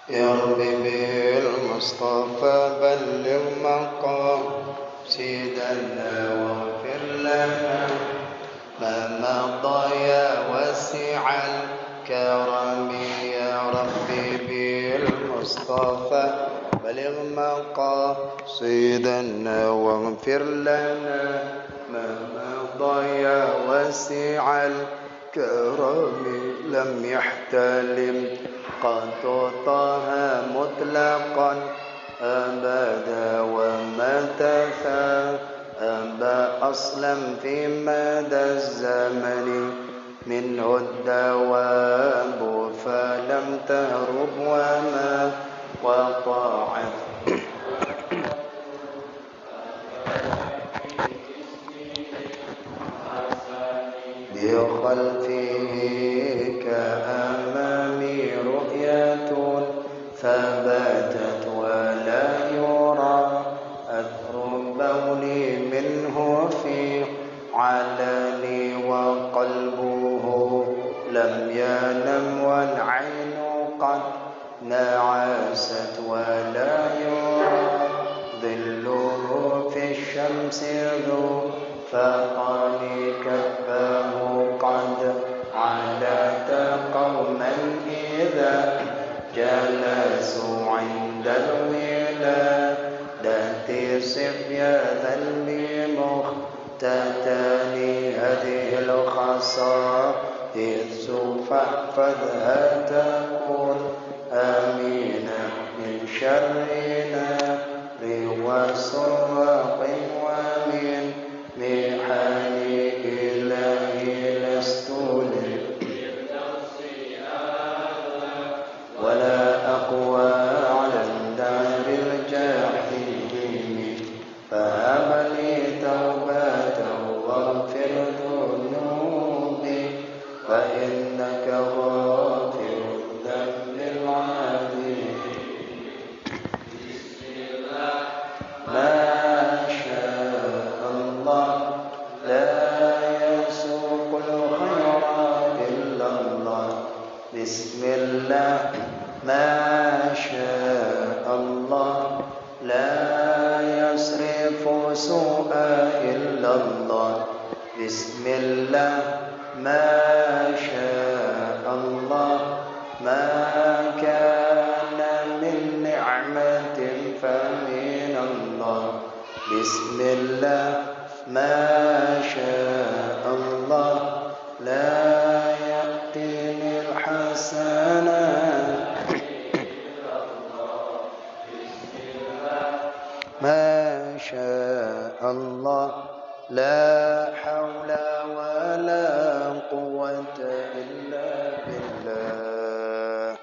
يا رب بالمصطفى بلغ مقاصدنا واغفر لنا ما مضى يا واسع الكرم يا رب بالمصطفى بلغ مقاصدنا واغفر لنا ما مضى يا واسع الكرم لم يحتلم قد طه مطلقا أبدا وما تثاءب أصلا في مدى الزمن منه الدواب فلم تهرب وما وطاعت بخلفه كأمامي رؤية ثبتت ولا يرى أثر بولي منه في علني وقلبه لم ينم والعين قد نعست ولا يرى ظله في الشمس ذو فقال كفاه قد عادت قوما إذا جلسوا عند الولادة صفية بمختتن هذه الخصائص فاحفظها تكون آمنا من شر نار وسرق ومن محال إلهي لست ولا أقوى على الدار الجحيم فهب لي توبة واغفر ذنوبي فإنك غافر الذنب العظيم ما شاء الله لا يسوق الخير إلا الله بسم الله ما شاء الله لا يصرف سوء إلا الله بسم الله ما شاء الله ما كان من نعمة فمن الله بسم الله ما شاء الله لا يأتيني الحسنات ما شاء الله لا حول ولا قوة إلا بالله.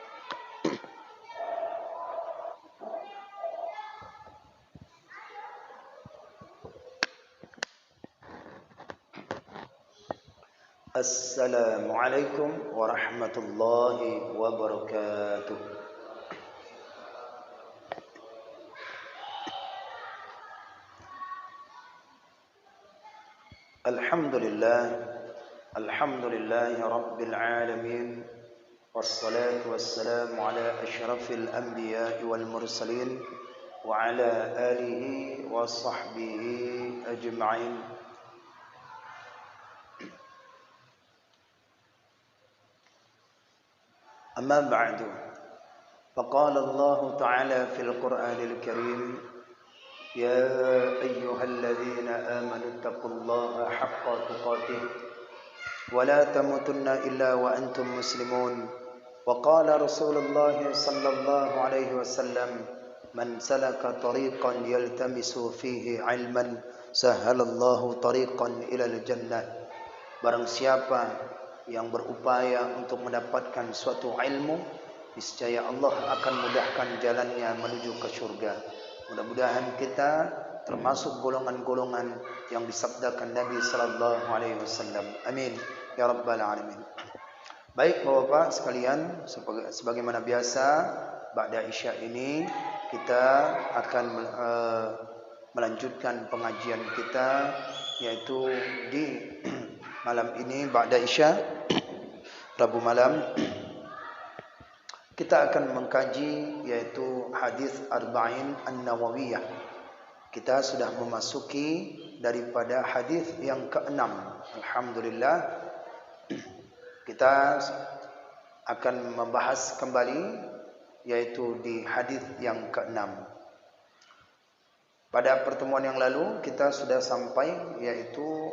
Assalamualaikum warahmatullahi wabarakatuh. Alhamdulillahi rabbil alamin wassalatu wassalamu ala asyrafil anbiya'i wal mursalin wa ala alihi wa sahbihi ajma'in. Amma ba'du. Faqala Allah Ta'ala fil Qur'anil Karim يا أيها الذين آمنوا اتقوا الله حق تقاته ولا تموتن إلا وأنتم مسلمون وقال رسول الله صلى الله عليه وسلم من سلك طريقا يلتمس فيه علما سهل الله طريقا إلى الجنة. Barang siapa yang berupaya untuk mendapatkan suatu ilmu, niscaya Allah akan mudahkan jalannya menuju ke surga. Mudah-mudahan kita termasuk golongan-golongan yang disabdakan Nabi sallallahu alaihi wasallam. Amin ya rabbal alamin. Baik Bapak-bapak sekalian, sebagaimana biasa ba'da Isya ini kita akan melanjutkan pengajian kita, yaitu di malam ini ba'da Isya, Rabu malam, Kita akan mengkaji yaitu hadis Arba'in An-Nawawiyah. Kita sudah memasuki daripada hadis yang ke-6. Alhamdulillah. Kita akan membahas kembali yaitu di hadis yang ke-6. Pada pertemuan yang lalu kita sudah sampai yaitu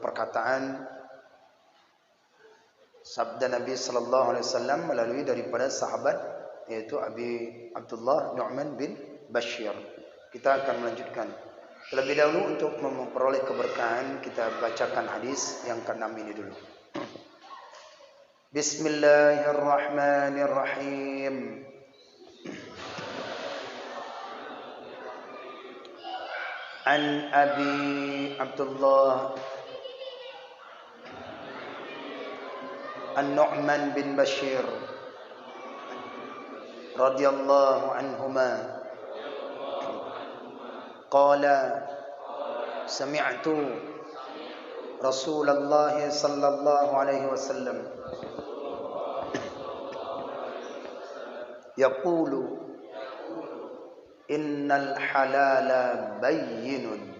perkataan sabda Nabi sallallahu alaihi wasallam melalui daripada sahabat yaitu Abi Abdullah Nu'man bin Bashir. Kita akan melanjutkan. Terlebih dahulu untuk memperoleh keberkahan kita bacakan hadis yang ke-6 ini dulu. Bismillahirrahmanirrahim. An Abi Abdullah An-Nu'man bin Bashir radhiyallahu anhuma qala sami'tu Rasulullah sallallahu alaihi wasallam yaqulu innal halala bayyinun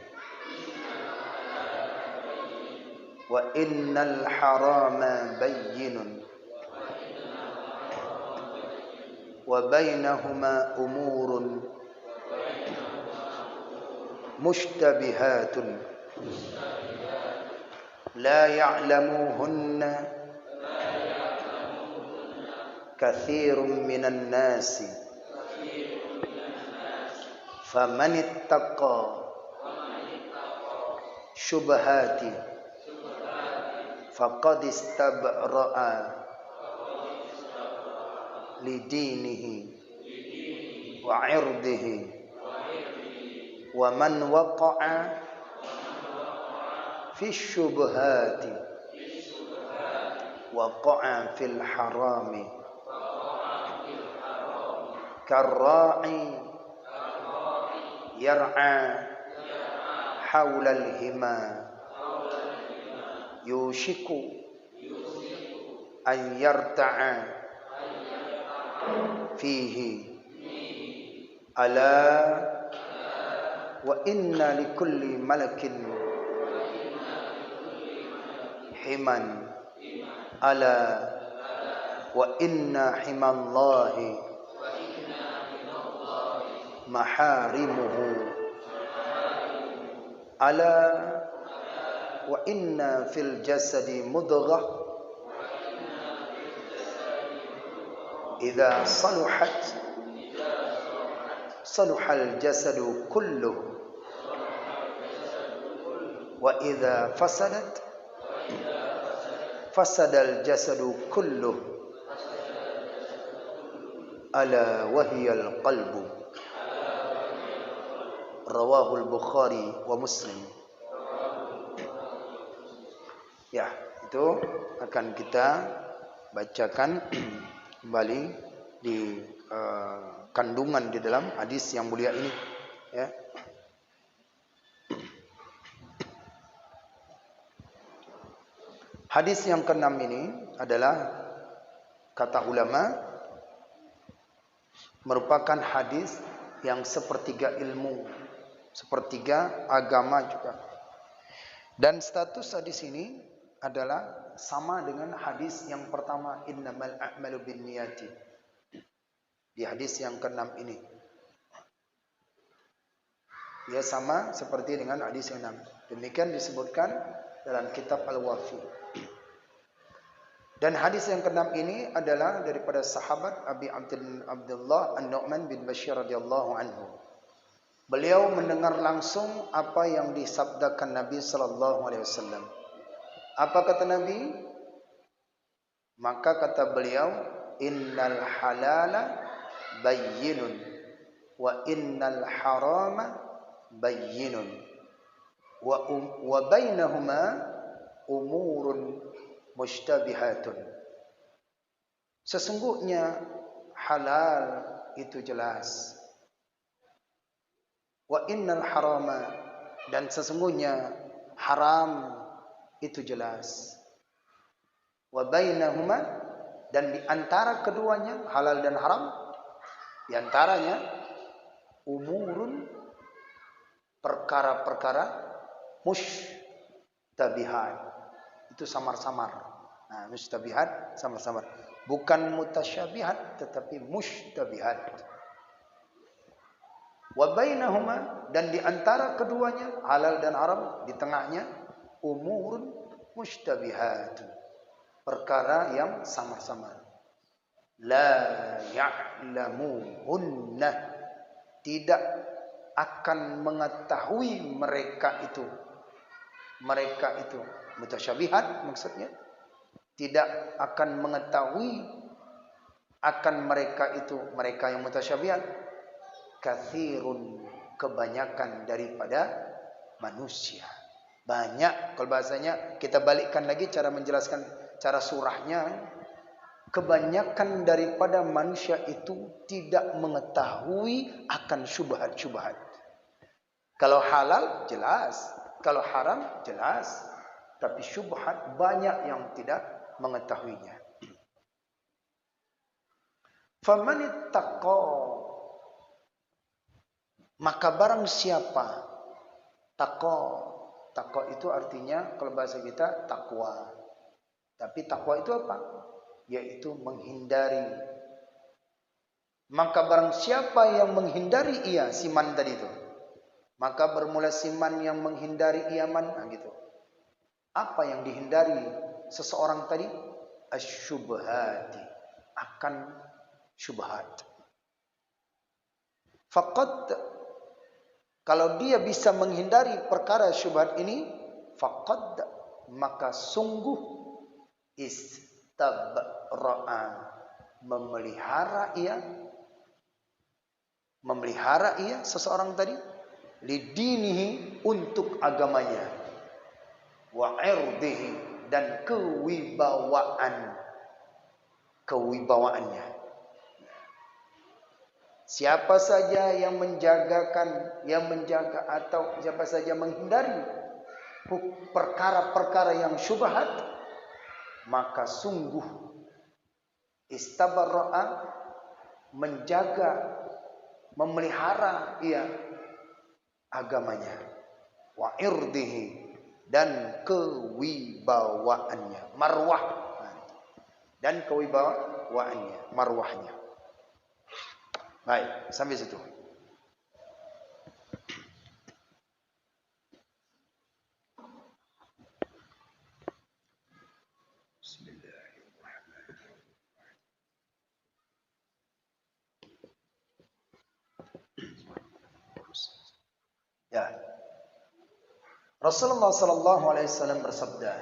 wa innal harama bayyinun wa bainahuma umurun mushtabihatun la ya'lamuhunna katsirun minan nasi faman ittaqa syubhati faqad istabra'a lidinihi wa 'irdihi wa man waqa'a fi syubhati waqa'a fil harami karra'i yar'a hawla al-hima yushiku an yarta'a fihi ala wa inna likulli malakin himan ala wa inna himallahi maharimuhu ala wa inna fil jasadi mudghah idza saluhat saluhal jasadu kulluh wa idza fasadat fasadal jasadu kulluh ala wahiyal qalbu. Rawahul Bukhari wa Muslim. Ya, itu akan kita bacakan kembali di kandungan di dalam hadis yang mulia ini, ya. Hadis yang ke-6 ini adalah kata ulama merupakan hadis yang sepertiga ilmu, sepertiga agama juga. Dan status hadis ini adalah sama dengan hadis yang pertama, innamal a'malu binniyati. Di hadis yang ke-6 ini, dia sama seperti dengan hadis yang 6. Demikian disebutkan dalam kitab Al-Wafi. Dan hadis yang ke-6 ini adalah daripada sahabat Abi Abdullah An-Nu'man bin Bashir radhiyallahu anhu. Beliau mendengar langsung apa yang disabdakan Nabi sallallahu alaihi wasallam. Apa kata Nabi? Maka kata beliau, innal halala bayyinun wa innal harama bayyinun wa bainahuma umurun mushtabihatun. Sesungguhnya halal itu jelas. Wa innal harama, dan sesungguhnya haram itu jelas. Wa bainahuma Dan di antara keduanya halal dan haram, di antaranya umurun, perkara-perkara mushtabihat. Itu samar-samar. Nah, mushtabihat samar-samar. Bukan mutasyabihat tetapi mushtabihat. Wa bainahuma, dan di antara keduanya halal dan haram, di tengahnya umurun mushtabihat. Perkara yang samar-samar. La ya'lamuhunna, tidak akan mengetahui mereka itu mutasyabihat, maksudnya tidak akan mengetahui akan mereka itu, mereka yang mutasyabihat, kathirun, kebanyakan daripada manusia. Banyak, kalau bahasanya kita balikkan lagi cara menjelaskan cara surahnya, kebanyakan daripada manusia itu tidak mengetahui akan syubhat-syubhat. Kalau halal jelas, kalau haram jelas, tapi syubhat banyak yang tidak mengetahuinya. Faman ittaqa, maka barang siapa, taqwa itu artinya kalau bahasa kita takwa. Tapi takwa itu apa? Yaitu menghindari. Maka barang siapa yang menghindari ia, siman tadi itu, maka bermula siman yang menghindari ia man, gitu. Apa yang dihindari seseorang tadi? Asyubhati, akan syubhat. Faqad, kalau dia bisa menghindari perkara syubhat ini, faqad, maka sungguh istabra'a, memelihara ia seseorang tadi, lidinihi, untuk agamanya, wa irdihi, dan kewibawaannya. Siapa saja yang menjaga atau siapa saja menghindari perkara-perkara yang syubhat, maka sungguh istabra'a, menjaga, memelihara ia agamanya, wa irdihi, dan kewibawaannya, marwah, dan kewibawaannya, marwahnya. Baik, sampai situ. Ya. Rasulullah sallallahu alaihi wasallam bersabda,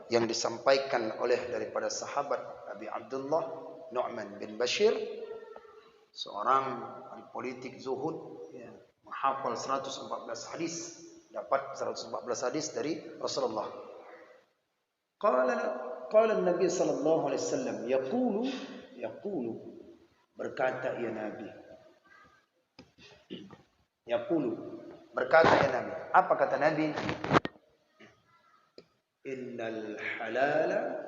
yang disampaikan oleh daripada sahabat Abi Abdullah Nu'man bin Bashir, seorang politik zuhud, ya, menghafal 114 hadis, dapat 114 hadis dari Rasulullah. Qala Nabi sallallahu alaihi wasallam, yaqulu, berkata ya Nabi, berkata ya Nabi. Apa kata Nabi? Innal halala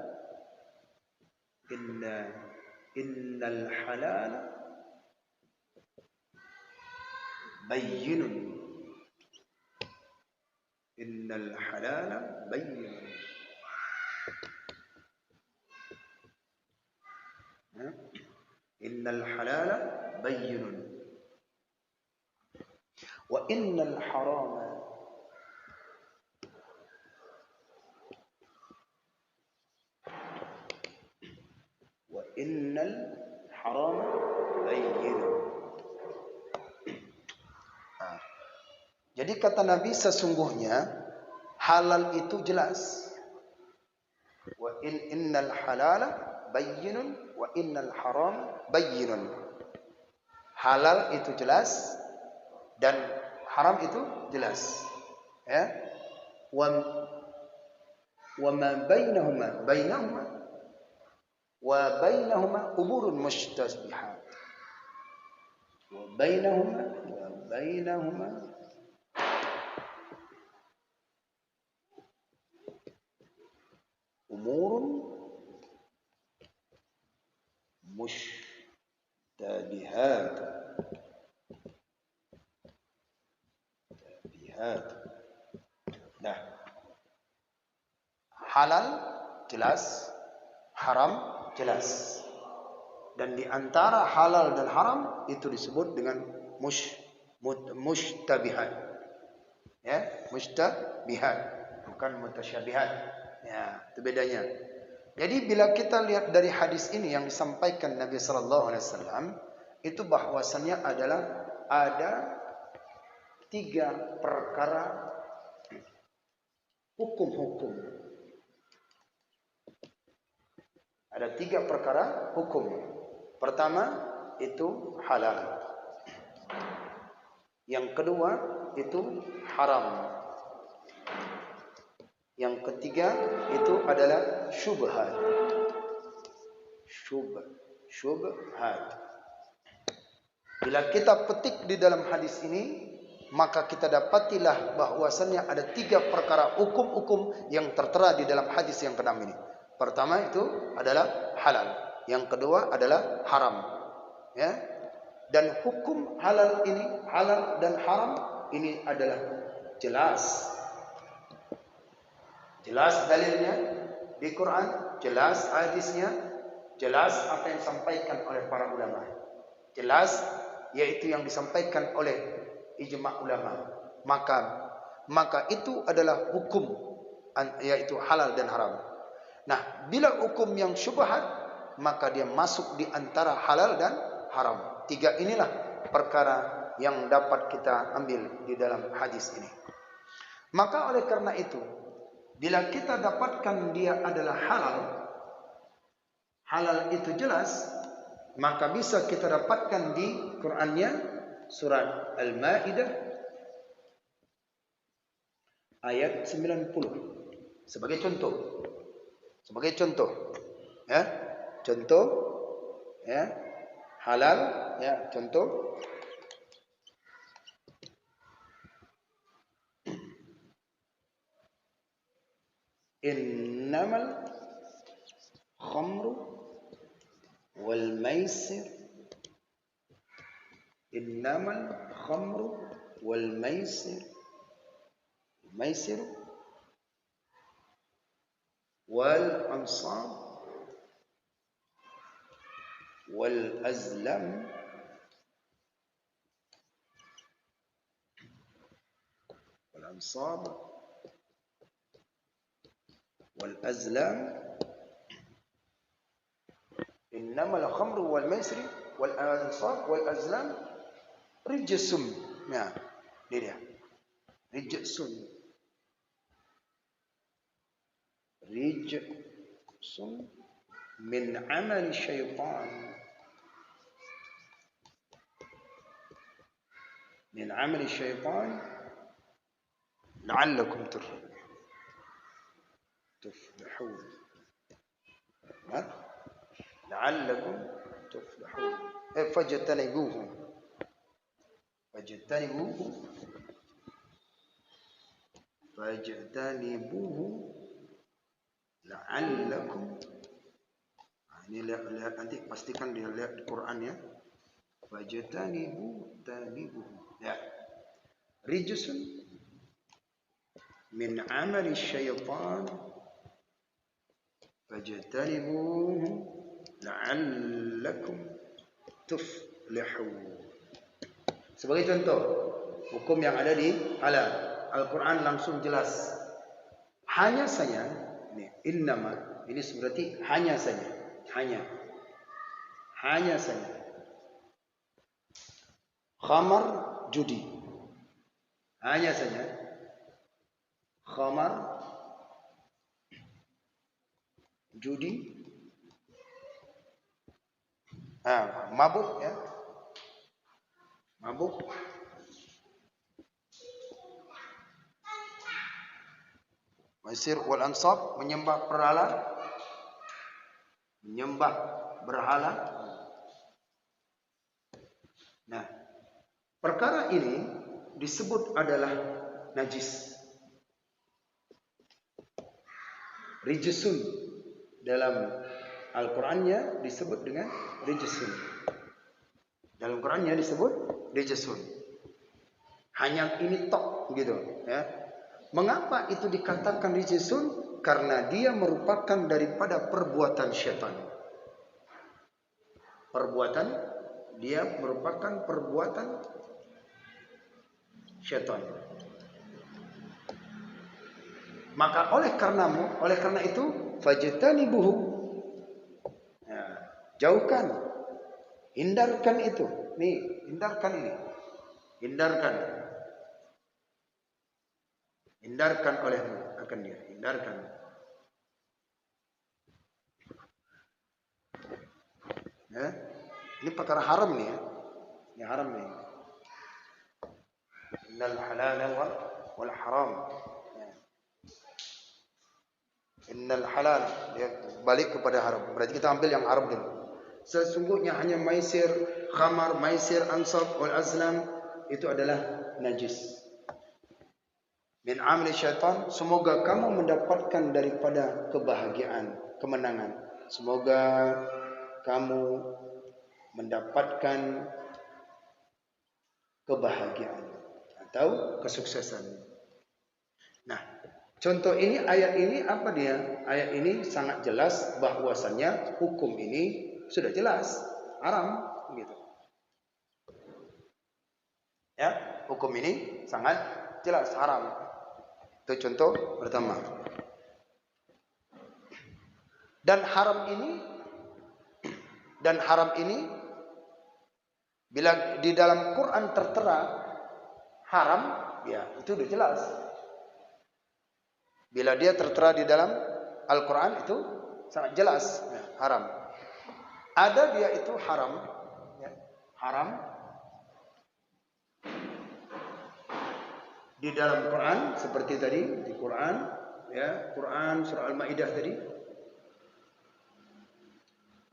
bayyinun. Innal halala bayyinun. Innal halala bayyinun. Wa innal harama bayyinun. Jadi kata Nabi, sesungguhnya halal itu jelas. Wa innal halala bayyinun wa innal haram bayyinun. Halal itu jelas dan haram itu jelas. Ya. Wa ma bainahuma umurun mushtabihat. Wa bainahuma umurun mushtabihat. Nah, halal jelas, haram jelas. Dan di antara halal dan haram itu disebut dengan mushtabihat. Ya, mushtabihat, bukan mutasyabihat. Ya, itu bedanya. Jadi bila kita lihat dari hadis ini yang disampaikan Nabi sallallahu alaihi wasallam, itu bahwasannya adalah ada 3 perkara hukum-hukum. Ada 3 perkara hukum. Pertama itu halal. Yang kedua itu haram. Yang ketiga itu adalah syubhat. Syubhat. Bila kita petik di dalam hadis ini, maka kita dapatilah bahwasannya ada 3 perkara hukum-hukum yang tertera di dalam hadis yang ke-6 ini. Pertama itu adalah halal. Yang kedua adalah haram. Ya. Dan hukum halal ini, halal dan haram ini adalah jelas. Jelas dalilnya di Quran, jelas hadisnya, jelas apa yang disampaikan oleh para ulama. Jelas yaitu yang disampaikan oleh ijma' ulama. Maka itu adalah hukum, yaitu halal dan haram. Nah, bila hukum yang syubhat, maka dia masuk di antara halal dan haram. 3 inilah perkara yang dapat kita ambil di dalam hadis ini. Maka oleh karena itu, bila kita dapatkan dia adalah halal, halal itu jelas, maka bisa kita dapatkan di Qur'annya surat Al-Maidah ayat 90 sebagai contoh. Ya. Contoh ya. Halal ya, contoh. Innamal khamru wal maisir. Innamal khamru wal maisir. Maisir wal ansab wal azlam wal ansab wal azlam. Innamal khamru wal maisir wal ansab wal azlam rijsum. Nah, ini dia. Rijsun min amali syaitan. Min amali syaitan la'allakum tuflihun. La'allakum tuflihun. Fajtanibuhu la'allakum. Ini lihat nanti, pastikan dia lihat di Quran ya. Fajtanibuhu ya. Rijsun min amali syaitan fajtanibuhu la'allakum tuflihun. Sebagai contoh, hukum yang ada di halal, Al-Quran langsung jelas. Hanya saja, ini innama, ini berarti hanya saja. Hanya saja. Khamar, judi. Hanya saja. Khamar, judi. Mabuk ya. Mabuk. Maisir wal ansab, menyembah berhala. Nah, perkara ini disebut adalah najis. Rijsun dalam Al-Qur'annya disebut dengan rijsun. Dalam Qur'annya disebut rijsun. Hanya ini tok gitu ya. Mengapa itu dikatakan rijsun? Karena dia merupakan daripada perbuatan syaitan. Dia merupakan perbuatan syaitan. Maka oleh karena itu fajtanibuhu. Ya, jauhkan, hindarkan itu. Nih, hindarkan ini. Hindarkan olehmu akan dia. Hindarkan. Ya. Ini perkara haram nih ya. Ini haram nih. Innal halala wal haram. Ya. Innal halal, ya, balik kepada haram. Berarti kita ambil yang haram dulu. Sesungguhnya hanya maisir, khamar, maisir, ansab, wal azlam itu adalah najis. Min amali syaitan, semoga kamu mendapatkan daripada kebahagiaan, kemenangan. Semoga kamu mendapatkan kebahagiaan atau kesuksesan. Nah, contoh ini, ayat ini apa dia? Ayat ini sangat jelas bahwasannya hukum ini sudah jelas haram gitu. Ya, hukum ini sangat jelas haram. Itu contoh pertama. Dan haram ini bila di dalam Quran tertera haram, ya itu sudah jelas. Bila dia tertera di dalam Al-Quran itu sangat jelas ya, haram. Ada dia itu haram, ya, haram di dalam Quran seperti tadi di Quran, ya, Quran surah Al-Maidah tadi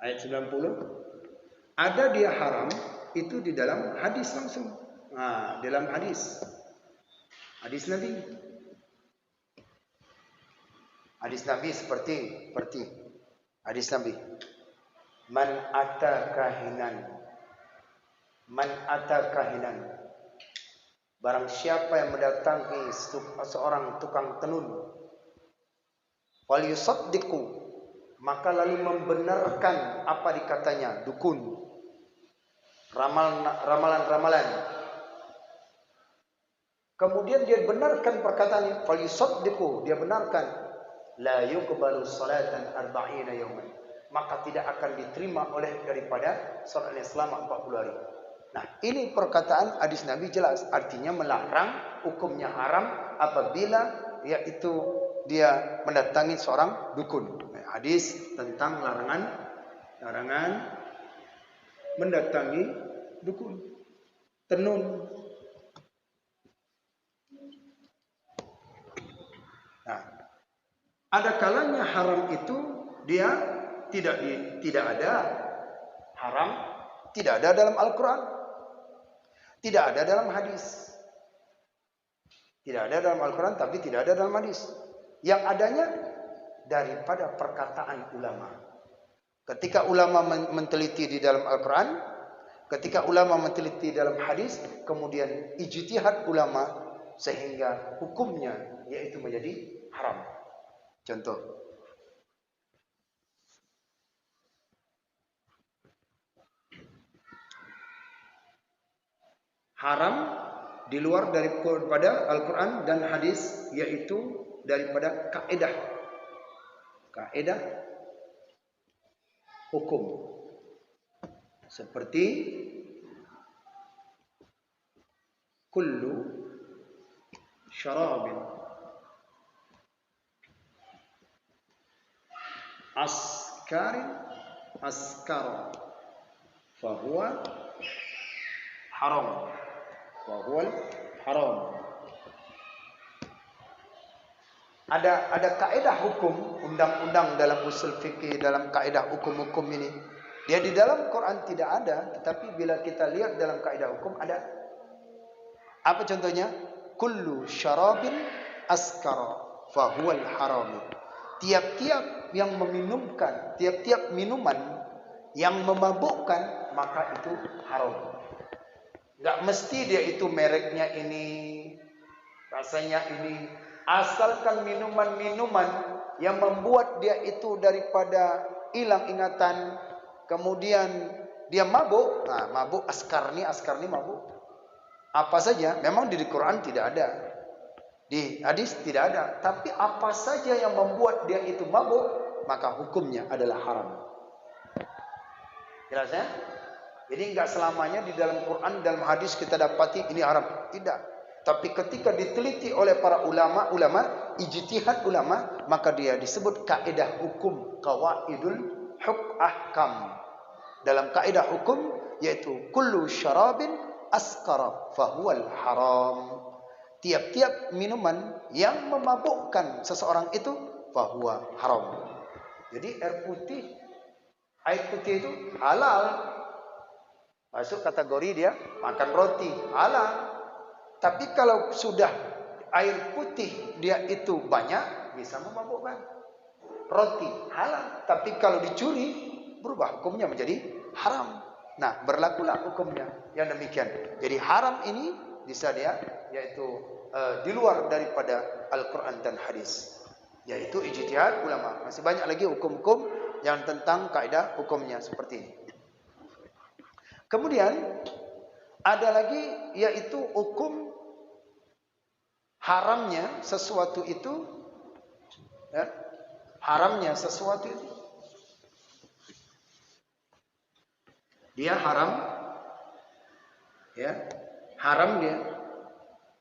ayat 90. Ada dia haram itu di dalam hadis langsung. Nah, dalam hadis Nabi. Hadis Nabi seperti hadis Nabi. Man ata kahinan. Barang siapa yang mendatangi seorang tukang tenun, fal yusaddiqu, maka lalu membenarkan apa dikatanya, dukun, ramalan. Kemudian dia benarkan perkataannya, fal yusaddiqu, dia benarkan, la yuqbalu salatan 40 yawman, maka tidak akan diterima oleh daripada salatnya selama 40 hari. Nah, ini perkataan hadis Nabi jelas, artinya melarang, hukumnya haram apabila yaitu dia mendatangi seorang dukun. Hadis tentang larangan mendatangi dukun, tenun. Nah, ada kalanya haram itu dia tidak ada haram, tidak ada dalam Al-Quran, tidak ada dalam hadis. Tidak ada dalam Al-Quran, tapi tidak ada dalam hadis. Yang adanya daripada perkataan ulama. Ketika ulama menteliti di dalam Al-Quran, ketika ulama menteliti dalam hadis, kemudian ijtihad ulama sehingga hukumnya yaitu menjadi haram. Contoh. Haram di luar daripada Al-Quran dan hadis, yaitu daripada kaidah hukum, seperti kullu syarabin askara fahuwa haram. Ada kaidah hukum, undang-undang dalam usul fikih, dalam kaidah hukum-hukum ini. Dia di dalam Quran tidak ada, tetapi bila kita lihat dalam kaidah hukum ada. Apa contohnya? Kullu syarabin askara fahuwal haram. Tiap-tiap yang meminumkan, tiap-tiap minuman yang memabukkan, maka itu haram. Enggak mesti dia itu mereknya ini, rasanya ini, asalkan minuman-minuman yang membuat dia itu daripada hilang ingatan, kemudian dia mabuk. Nah, mabuk askar ni mabuk. Apa saja, memang di Quran tidak ada, di hadis tidak ada, tapi apa saja yang membuat dia itu mabuk, maka hukumnya adalah haram. Jelas ya? Jadi enggak selamanya di dalam Quran, dalam hadis kita dapati ini haram. Tidak. Tapi ketika diteliti oleh para ulama, ijtihad ulama, maka dia disebut kaidah hukum, qawaidul ahkam. Dalam kaidah hukum yaitu kullu syarabin askara fahuwal haram. Tiap-tiap minuman yang memabukkan seseorang itu fahuwa haram. Jadi air putih itu halal. Masuk kategori dia makan roti, halal. Tapi kalau sudah air putih dia itu banyak, bisa memabukkan. Roti halal, tapi kalau dicuri berubah hukumnya menjadi haram. Nah, berlakulah hukumnya yang demikian. Jadi haram ini bisa dia yaitu di luar daripada Al-Quran dan hadis, yaitu ijtihad ulama. Masih banyak lagi hukum-hukum yang tentang kaidah hukumnya seperti ini. Kemudian ada lagi yaitu hukum haramnya sesuatu itu, ya, haramnya sesuatu itu, dia haram, ya, haram dia.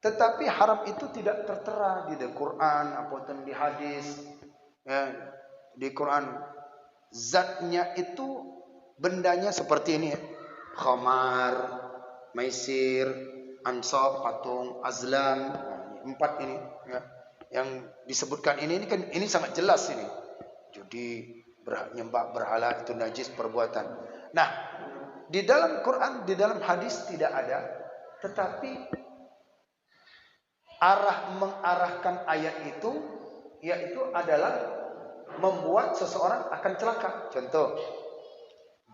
Tetapi haram itu tidak tertera di Al-Quran ataupun di hadis, ya. Di Quran zatnya itu bendanya seperti ini, ya. Khamar, maisir, ansab, patung, azlam, 4 ini, ya, yang disebutkan ini kan ini sangat jelas ini. Judi, nyembah berhala itu najis perbuatan. Nah, di dalam Quran, di dalam hadis tidak ada, tetapi mengarahkan ayat itu yaitu adalah membuat seseorang akan celaka. Contoh,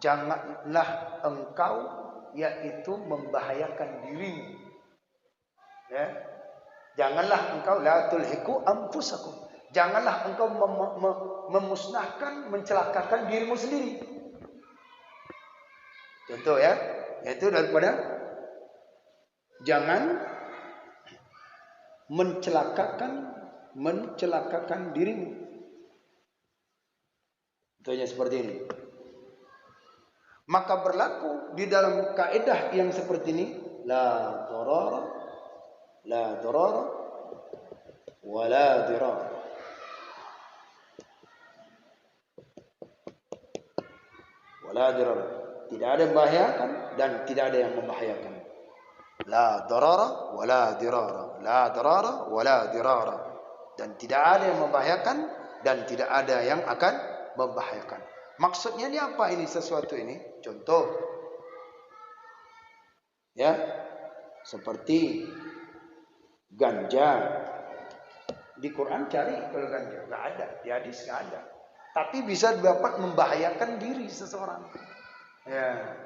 janganlah engkau yaitu membahayakan dirimu, ya. Janganlah engkau la tulhiku anfusakum. Janganlah engkau memusnahkan, mencelakakan dirimu sendiri. Contoh, ya, yaitu daripada jangan mencelakakan dirimu. Contohnya seperti ini. Maka berlaku di dalam kaidah yang seperti ini, la darara wa la dirar. Wala dirar. Tidak ada yang membahayakan dan tidak ada yang membahayakan. La darara wa la dirara. La darara wa la dirara. Dan tidak ada yang membahayakan dan tidak ada yang akan membahayakan. Maksudnya ini apa ini sesuatu ini? Contoh, ya, seperti ganja. Di Quran cari kalau ganja, nggak ada. Di hadis nggak ada. Tapi bisa dapat membahayakan diri seseorang, ya,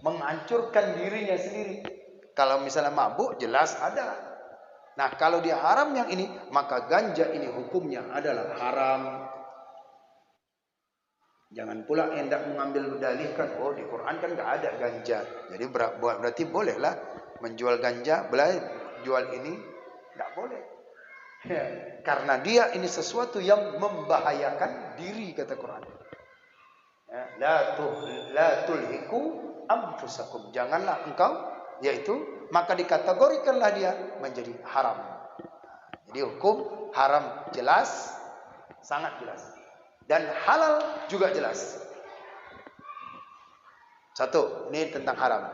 menghancurkan dirinya sendiri. Kalau misalnya mabuk, jelas ada. Nah, kalau dia haram yang ini, maka ganja ini hukumnya adalah haram. Jangan pula hendak mengambil dalihkan, oh di Quran kan nggak ada ganja, jadi berarti bolehlah menjual ganja, jual ini nggak boleh, ya, karena dia ini sesuatu yang membahayakan diri, kata Quran. Ya, la tulhiku anfusakum, janganlah engkau, yaitu maka dikategorikanlah dia menjadi haram. Jadi hukum haram jelas, sangat jelas. Dan halal juga jelas. Satu, ini tentang haram.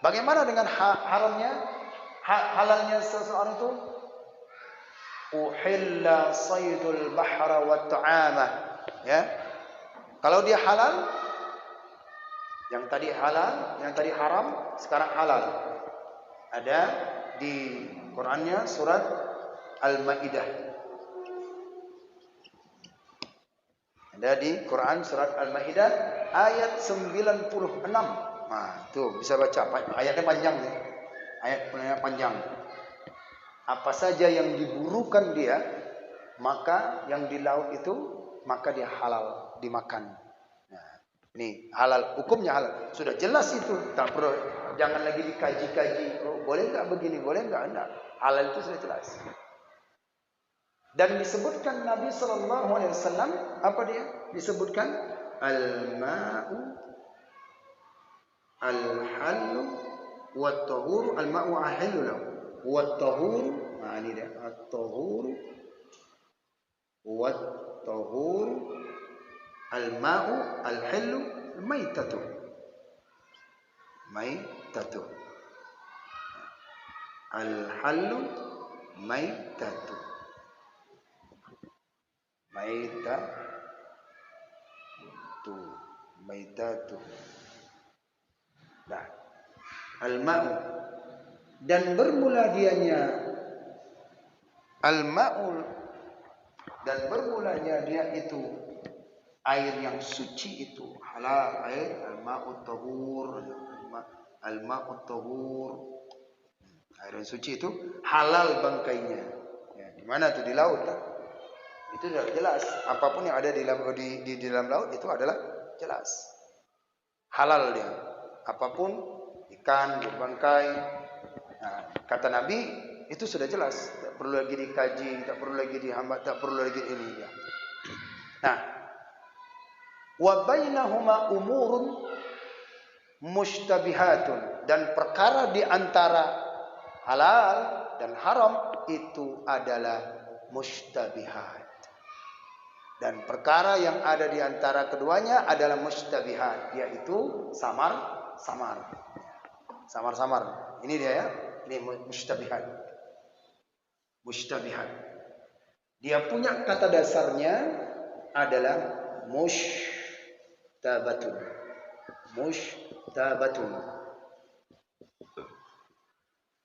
Bagaimana dengan haramnya? Halalnya seseorang itu? Uhilla saydul bahra wa ta'amah. Ya. Kalau dia halal, yang tadi halal, yang tadi haram, sekarang halal. Ada di Qurannya surat Al-Maidah. Ada di Quran surat Al-Maidah ayat 96. Nah, tuh bisa baca. Ayatnya panjang nih. Ayatnya panjang. Apa saja yang diburukan dia, maka yang di laut itu, maka dia halal dimakan. Nah, ini halal, hukumnya halal. Sudah jelas itu. Tak perlu, jangan lagi dikaji-kaji. Oh, boleh nggak begini? Boleh nggak? Enggak. Halal itu sudah jelas. Dan disebutkan Nabi Sallallahu Alaihi Wasallam, apa dia? Disebutkan al-ma'u al-hallu wat-tahuru, al-ma'u al-hallu wat-tahuru. Nah, ini dia, at-tahuru wat-tahuru, al-ma'u al-hallu maitatu. Maitatu. Al-hallu maitatu. Maitatu. Nah, al-ma'u, dan bermula dianya al-ma'u, dan bermulanya dia itu air yang suci itu halal, air al-ma'u tahur, al-ma'u tahur, air yang suci itu halal bangkainya. Ya, di mana tuh? Di laut lah. Itu sudah jelas. Apapun yang ada di dalam laut itu adalah jelas halal dia. Apapun, ikan, bangkai. Nah, kata Nabi itu sudah jelas. Tak perlu lagi dikaji, tak perlu lagi dihambat, tak perlu lagi ini ya. Nah, wa bainahuma umurun mushtabihatun, dan perkara di antara halal dan haram itu adalah mushtabihat. Dan perkara yang ada di antara keduanya adalah mushtabihat, yaitu samar-samar. Samar-samar. Ini dia ya, ini mushtabihat. Mushtabihat. Dia punya kata dasarnya adalah mushtabatun. Mushtabatun.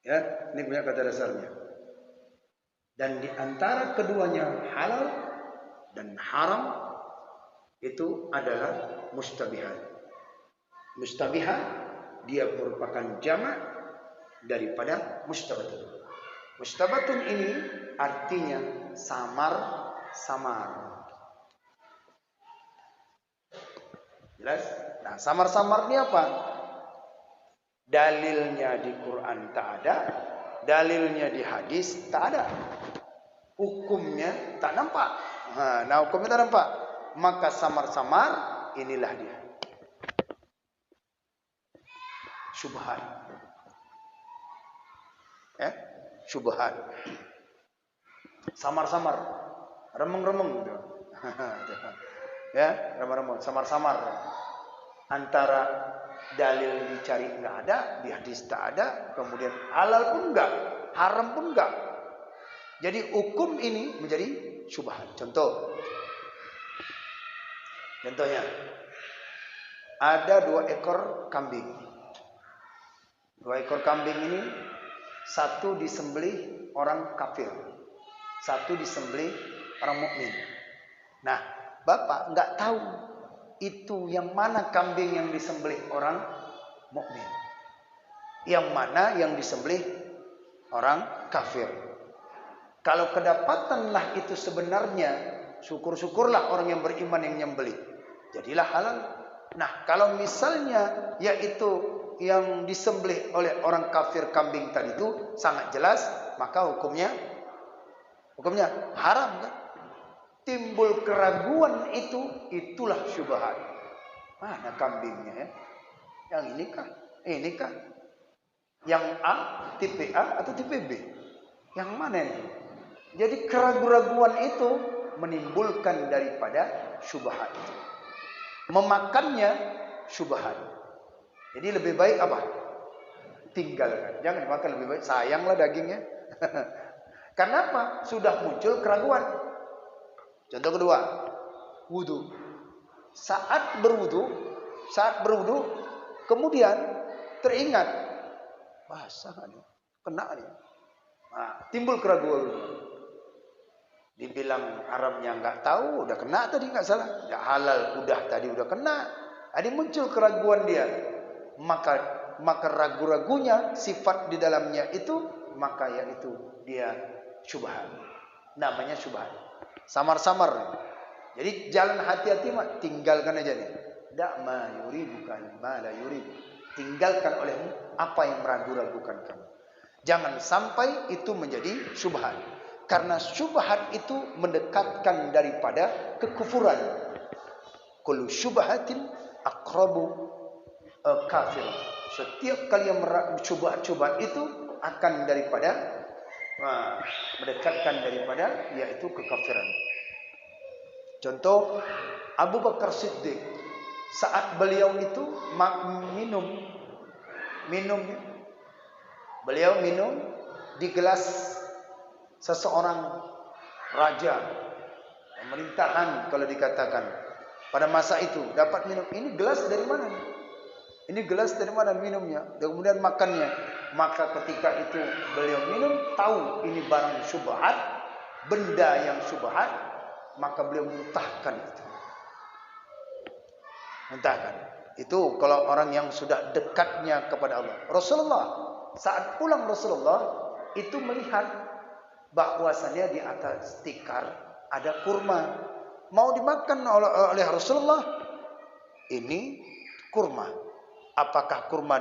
Ya, ini punya kata dasarnya. Dan di antara keduanya halal dan haram itu adalah mustabihat. Mustabihat dia merupakan jamak daripada mustabatun. Mustabatun ini artinya samar-samar. Jelas? Nah, samar-samar ini apa? Dalilnya di Quran tak ada, dalilnya di hadis tak ada. Hukumnya tak nampak. Nah, hukumnya tak nampak. Maka samar-samar inilah dia. Syubhat. Syubhat. Samar-samar. Remeng-remeng gitu. Ya, remeng-remeng, samar-samar. Antara dalil dicari enggak ada, di hadis tak ada, kemudian halal pun enggak, haram pun enggak. Jadi hukum ini menjadi syubhat. Contohnya, ada 2 ekor kambing. 2 ekor kambing ini, satu disembelih orang kafir, satu disembelih orang mukmin. Nah, Bapak nggak tahu itu yang mana kambing yang disembelih orang mukmin, yang mana yang disembelih orang kafir. Kalau kedapatanlah itu sebenarnya, syukur-syukurlah orang yang beriman yang nyembelih, jadilah halal. Nah, kalau misalnya yaitu yang disembelih oleh orang kafir kambing tadi itu sangat jelas, maka hukumnya haram kan? Timbul keraguan itulah syubhat. Mana kambingnya ya? Yang ini kah? Yang A, tipe A atau tipe B? Yang mana itu? Jadi keraguan itu menimbulkan daripada syubhat. Memakannya syubhat. Jadi lebih baik apa? Tinggalkan. Jangan makan, lebih baik sayanglah dagingnya. Karena apa? Sudah muncul keraguan. Contoh kedua, wudu. Saat berwudu, kemudian teringat, basah nih, kena nih. Nah, timbul keraguan. Dibilang haramnya nggak tahu, udah kena tadi nggak salah. Nggak halal, udah tadi udah kena. Ada muncul keraguan dia. Maka ragu-ragunya sifat di dalamnya itu, maka yaitu dia syubhat. Namanya syubhat. Samar-samar. Jadi jalan hati-hati mak, tinggalkan aja nih. Dak ma yuribukan ma la yurib. Tinggalkan olehmu apa yang meragu-ragukan kamu. Jangan sampai itu menjadi syubhat. Karena syubhat itu mendekatkan daripada kekufuran. Kullu syubhatin aqrabu kafir. Setiap kali yang syubhat itu akan daripada mendekatkan daripada yaitu kekafiran. Contoh Abu Bakar Siddiq saat beliau itu minum, beliau minum di gelas seseorang raja pemerintahan kalau dikatakan pada masa itu dapat minum. Ini gelas dari mana? Ini gelas dari mana minumnya? Kemudian makannya. Maka ketika itu beliau minum, tahu ini barang syubhat, benda yang syubhat, maka beliau muntahkan itu. Muntahkan. Itu kalau orang yang sudah dekatnya kepada Allah. Rasulullah saat pulang Rasulullah itu melihat bahwasanya di atas tikar ada kurma, mau dimakan oleh Rasulullah. Ini kurma. Apakah kurma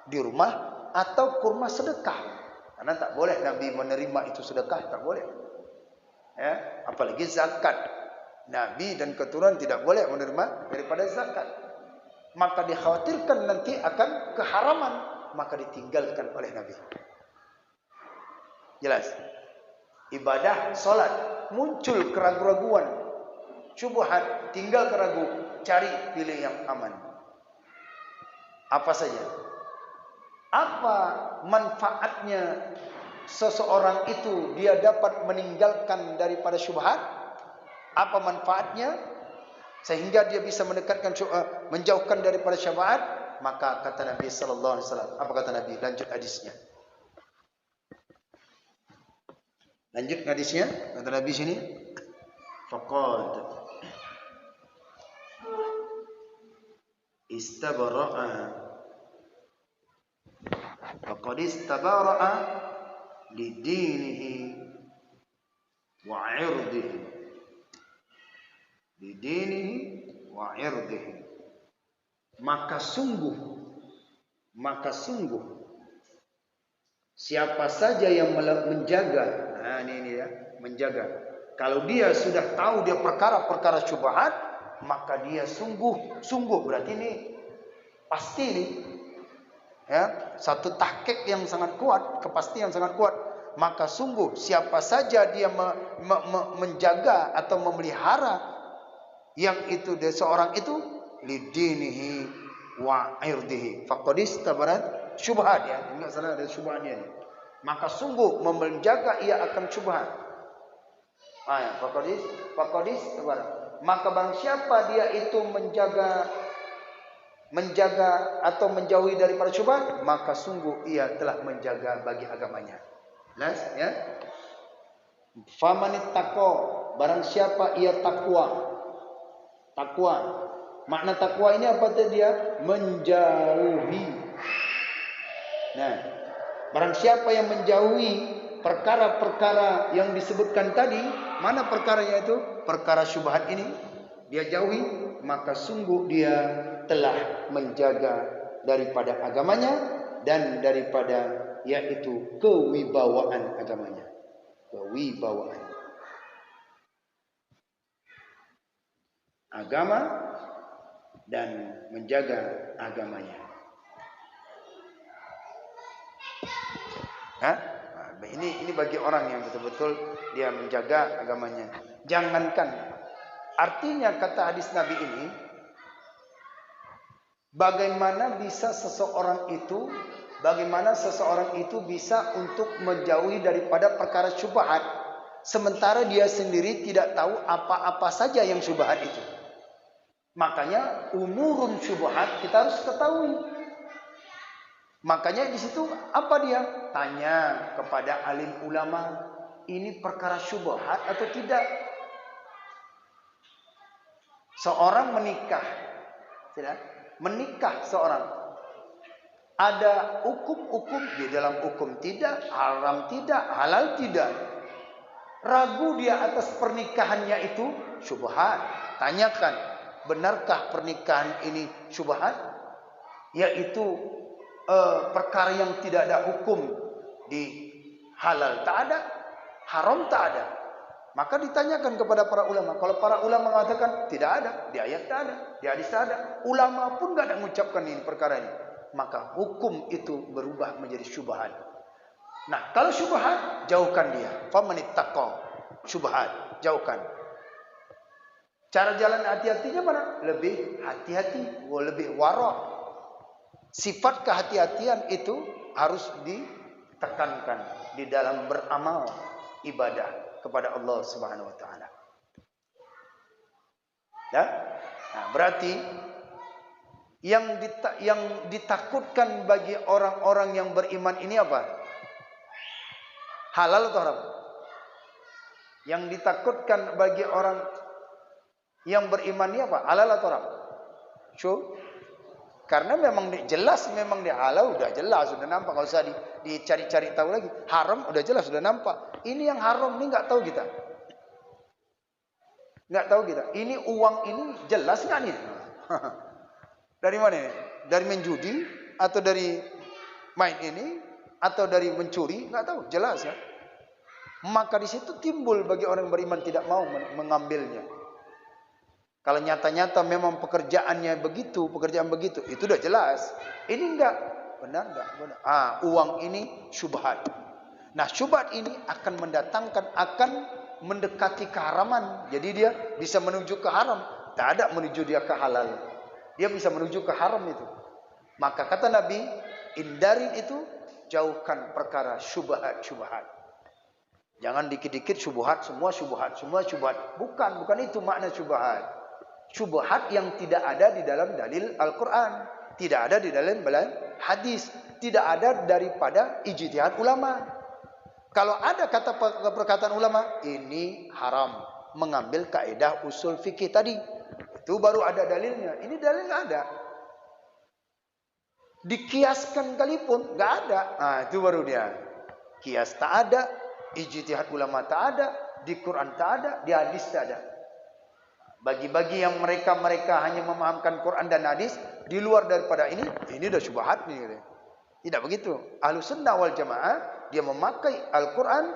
di rumah atau kurma sedekah? Karena tak boleh Nabi menerima itu sedekah, tak boleh. Ya, apalagi zakat. Nabi dan keturunan tidak boleh menerima daripada zakat. Maka dikhawatirkan nanti akan keharaman, maka ditinggalkan oleh Nabi. Jelas. Ibadah, solat, muncul keraguan-raguan, syubhat, tinggal keragu, cari pilih yang aman. Apa saja? Apa manfaatnya seseorang itu dia dapat meninggalkan daripada syubhat? Apa manfaatnya sehingga dia bisa mendekatkan menjauhkan daripada syubhat? Maka kata Nabi sallallahu alaihi wasallam, apa kata Nabi? Lanjut hadisnya. Lanjut hadisnya, kata Nabi sini, faqad istabara'a lidinihi wa 'irdihi. Lidinihi wa 'irdihi. Maka sungguh siapa saja yang menjaga, ini ya, menjaga. Kalau dia sudah tahu dia perkara-perkara syubhat, maka dia sungguh berarti ini pasti nih. Ya, satu tahqiq yang sangat kuat, kepastian yang sangat kuat. Maka sungguh siapa saja dia menjaga atau memelihara yang itu dari seorang itu lidinihi wa irdihi faqad istabarat syubhat, ya, enggak salah ada syubhatnya ini. Maka sungguh menjaga ia akan syubhat. Ya, faqad istabarat. Maka barang siapa dia itu menjaga atau menjauhi daripada syubhat, maka sungguh ia telah menjaga bagi agamanya. Jelas, ya? Famanittaqo, barang siapa ia takwa. Takwa. Makna takwa ini apa tadi dia? Menjauhi. Nah, barang siapa yang menjauhi perkara-perkara yang disebutkan tadi, mana perkaranya itu? Perkara syubhat ini dia jauhi, maka sungguh dia telah menjaga daripada agamanya dan daripada yaitu kewibawaan agamanya. Kewibawaan agama dan menjaga agamanya. Ini bagi orang yang betul-betul dia menjaga agamanya. Jangankan, artinya kata hadis Nabi ini, bagaimana seseorang itu bisa untuk menjauhi daripada perkara syubhat, sementara dia sendiri tidak tahu apa-apa saja yang syubhat itu. Makanya umurun syubhat kita harus ketahui. Makanya di situ apa dia? Tanya kepada alim ulama. ini perkara syubhat atau tidak. Seorang menikah, tidak? Menikah seorang, ada hukum-hukum di dalam hukum tidak, haram tidak, halal tidak. Ragu dia atas pernikahannya itu syubhat. Tanyakan, benarkah pernikahan ini syubhat? Yaitu perkara yang tidak ada hukum, di halal tak ada, haram tak ada. Maka ditanyakan kepada para ulama. Kalau para ulama mengatakan tidak ada, di ayat tak ada, di hadis tak ada, ulama pun tidak ada mengucapkan ini perkara ini, maka hukum itu berubah menjadi syubhat. Nah, kalau syubhat, jauhkan dia. Famanittaqa syubhat, jauhkan. Cara jalan hati-hatinya mana? Lebih hati-hati, lebih wara'. Sifat kehati-hatian itu harus ditekankan di dalam beramal ibadah kepada Allah Subhanahu wa taala. Ya? Nah, berarti yang ditakutkan bagi orang-orang yang beriman ini apa? Halal atau haram? Yang ditakutkan bagi orang yang beriman ini apa? Halal atau haram? Karena memang jelas, memang dia halal udah jelas, sudah nampak, enggak usah dicari-cari tahu lagi. Haram udah jelas, sudah nampak. Ini yang haram ini enggak tahu kita. Enggak tahu kita. Ini uang ini jelas enggak nih? Dari mana ini? Dari menjudi atau dari main ini atau dari mencuri? Enggak tahu, jelas ya. Maka di situ timbul bagi orang beriman tidak mau mengambilnya. Kalau nyata-nyata memang pekerjaan begitu, itu udah jelas. Ini enggak, benar enggak? Benar. Uang ini syubhat. Nah, syubhat ini akan mendekati keharaman. Jadi dia bisa menuju ke haram. Tak ada menuju dia ke halal. Dia bisa menuju ke haram itu. Maka kata Nabi, hindarin itu, jauhkan perkara syubhat. Jangan dikit-dikit syubhat, semua syubhat. Bukan itu makna syubhat. Syubhat yang tidak ada di dalam dalil Al-Quran, tidak ada di dalam hadis, tidak ada daripada ijtihad ulama. Kalau ada perkataan ulama, ini haram, mengambil kaidah usul fikih tadi, itu baru ada dalilnya. Ini dalil nggak ada. Dikiaskan kalipun nggak ada. Nah, itu baru dia. Kias tak ada, ijtihad ulama tak ada, di Quran tak ada, di hadis tak ada. Bagi-bagi yang mereka hanya memahamkan Quran dan hadis di luar daripada ini dah syubhat nih. Tidak begitu. Ahlus sunnah wal jamaah dia memakai Al-Quran,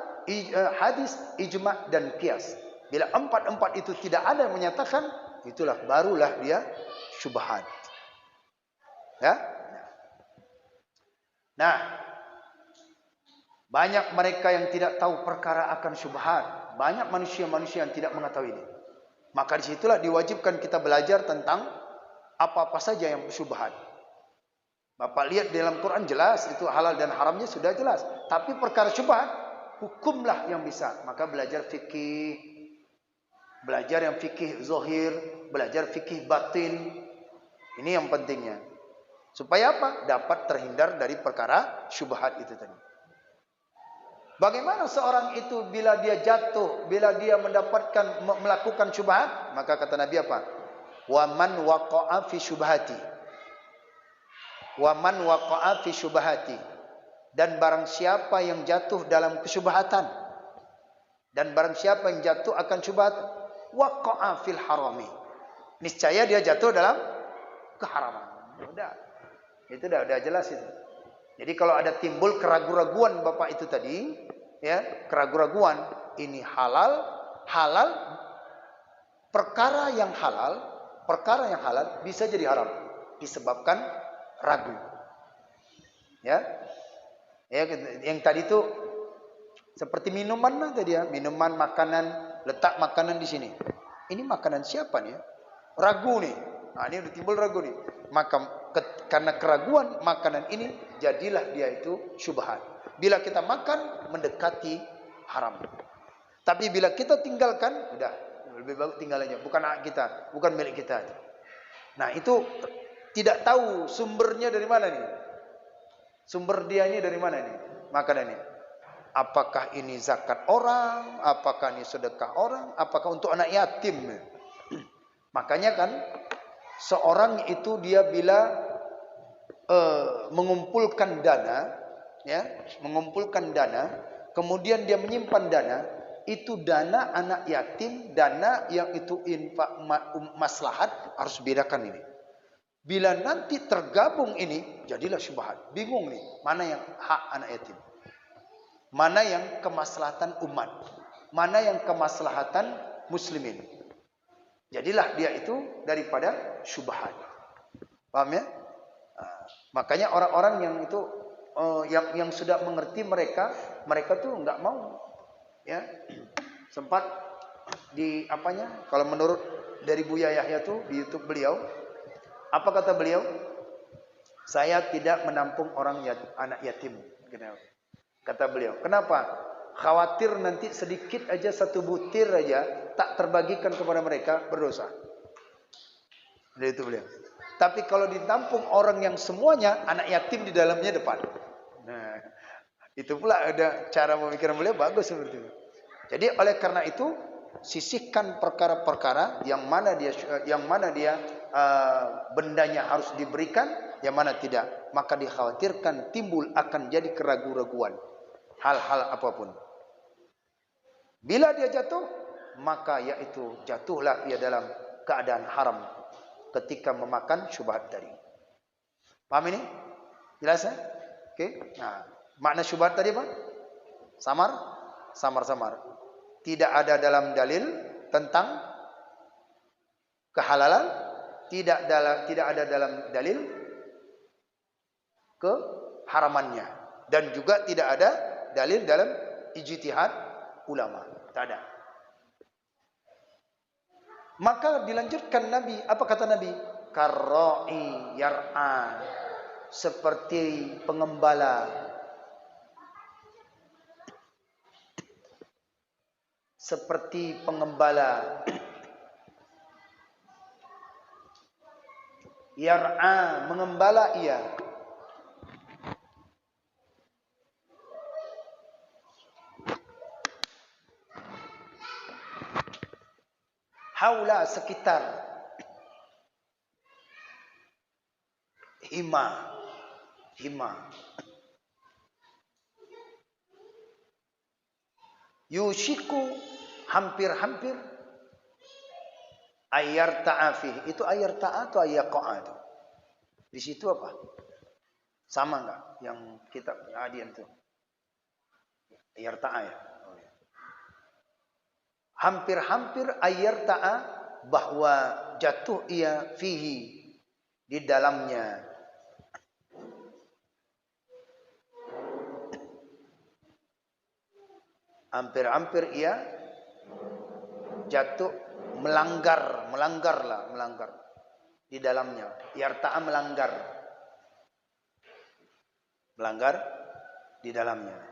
hadis, ijma' dan qiyas. Bila empat itu tidak ada yang menyatakan, barulah dia syubhat. Ya? Nah, banyak mereka yang tidak tahu perkara akan syubhat. Banyak manusia-manusia yang tidak mengetahui ini. Maka disitulah diwajibkan kita belajar tentang apa-apa saja yang syubhat. Bapak lihat dalam Quran jelas itu halal dan haramnya sudah jelas. Tapi perkara syubhat, hukumlah yang bisa. Maka belajar fikih, belajar yang fikih zahir, belajar fikih batin. Ini yang pentingnya. Supaya apa? Dapat terhindar dari perkara syubhat itu tadi. Bagaimana seorang itu bila dia jatuh, bila dia melakukan syubhat? Maka kata Nabi apa? Wa man waqa'a fi syubhati. Wa man waqa'a fi syubhati. Dan barang siapa yang jatuh dalam kesyubhatan. Dan barang siapa yang jatuh akan syubhat, waqa'a fil harami. Niscaya dia jatuh dalam keharaman. Itu udah jelas itu. Jadi kalau ada timbul keraguan-raguan Bapak itu tadi, ya, keraguan-raguan, ini halal, perkara yang halal bisa jadi haram disebabkan ragu. Ya. Yang tadi itu seperti minuman tadi ya, minuman, makanan, letak makanan di sini. Ini makanan siapa nih? Ragu nih. Nah, ini udah timbul ragu nih. Maka karena keraguan makanan ini, jadilah dia itu syubhat. Bila kita makan, mendekati haram. Tapi bila kita tinggalkan, udah lebih bagus tinggal aja. Bukan hak kita, bukan milik kita. Nah, itu tidak tahu sumbernya dari mana nih. Sumber dia ini dari mana nih? Makanan ini. Apakah ini zakat orang? Apakah ini sedekah orang? Apakah untuk anak yatim? Makanya kan seorang itu dia bila mengumpulkan dana, ya, mengumpulkan dana, kemudian dia menyimpan dana, itu dana anak yatim, dana yang itu infak maslahat, harus bedakan ini. Bila nanti tergabung ini, jadilah syubhat. Bingung nih, mana yang hak anak yatim? Mana yang kemaslahatan umat? Mana yang kemaslahatan muslimin? Jadilah dia itu daripada syubhat. Paham ya? Makanya orang-orang yang itu yang sudah mengerti mereka tuh enggak mau, ya. Sempat di apanya? Kalau menurut dari Buya Yahya tuh di YouTube beliau, apa kata beliau? Saya tidak menampung anak yatim. Kata beliau. Kenapa? Khawatir nanti sedikit aja, satu butir aja tak terbagikan kepada mereka, berdosa. Dari itu beliau. Tapi kalau ditampung orang yang semuanya, anak yatim di dalamnya depan. Nah, itu pula ada cara pemikiran beliau bagus seperti itu. Jadi oleh karena itu, sisihkan perkara-perkara yang mana dia bendanya harus diberikan, yang mana tidak. Maka dikhawatirkan timbul akan jadi keraguan-raguan. Hal-hal apapun. Bila dia jatuh, maka yaitu jatuhlah ia dalam keadaan haram ketika memakan syubhat tadi. Paham ini? Jelas ya? Oke. Nah, makna syubhat tadi apa? Samar-samar. Tidak ada dalam dalil tentang kehalalan, tidak ada dalam dalil keharamannya, dan juga tidak ada dalil dalam ijtihad ulama. Tak ada. Maka dilanjutkan Nabi, apa kata Nabi? Karra'i yar'a, seperti pengembala. Seperti pengembala. Yar'a, mengembala ia. Haula, sekitar. Hima. Yushiku, hampir-hampir. Ayar ta'afih. Itu ayar ta'a atau ayar qa'ad? Di situ apa? Sama enggak yang kitab Adian itu? Ayar ta'a ya? Hampir-hampir ayar ta'a, bahwa jatuh ia fihi, di dalamnya. Hampir-hampir ia jatuh, melanggar di dalamnya. Yarta'a, melanggar di dalamnya.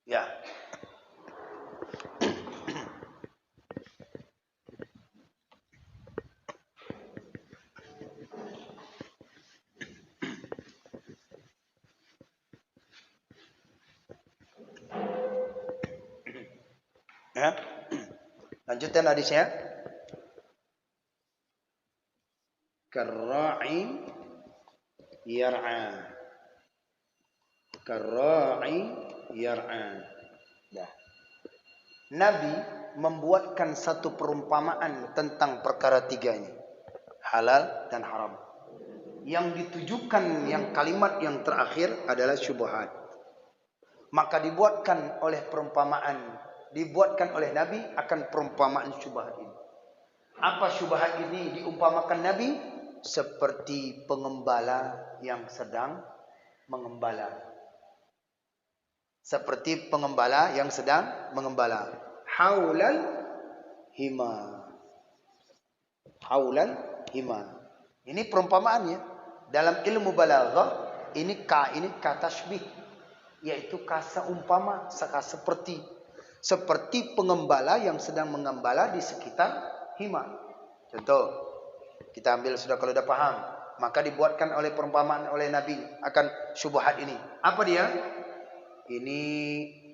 Ya. Ya. Lanjutkan hadisnya. Karra'i yar'a. Nah. Nabi membuatkan satu perumpamaan tentang perkara tiga ini, halal dan haram. Yang ditujukan, yang kalimat yang terakhir adalah syubhat. Maka dibuatkan oleh Nabi akan perumpamaan syubhat ini. Apa syubhat ini diumpamakan Nabi? Seperti pengembala yang sedang mengembala. Seperti pengembala yang sedang mengembala. Haulal hima. Ini perumpamaannya. Dalam ilmu balaghah, ini tasbih, yaitu kasa umpama, seperti pengembala yang sedang mengembala di sekitar hima. Contoh, Kita ambil sudah kalau sudah paham. Maka dibuatkan oleh perumpamaan oleh Nabi akan syubhat ini. Apa dia? Ini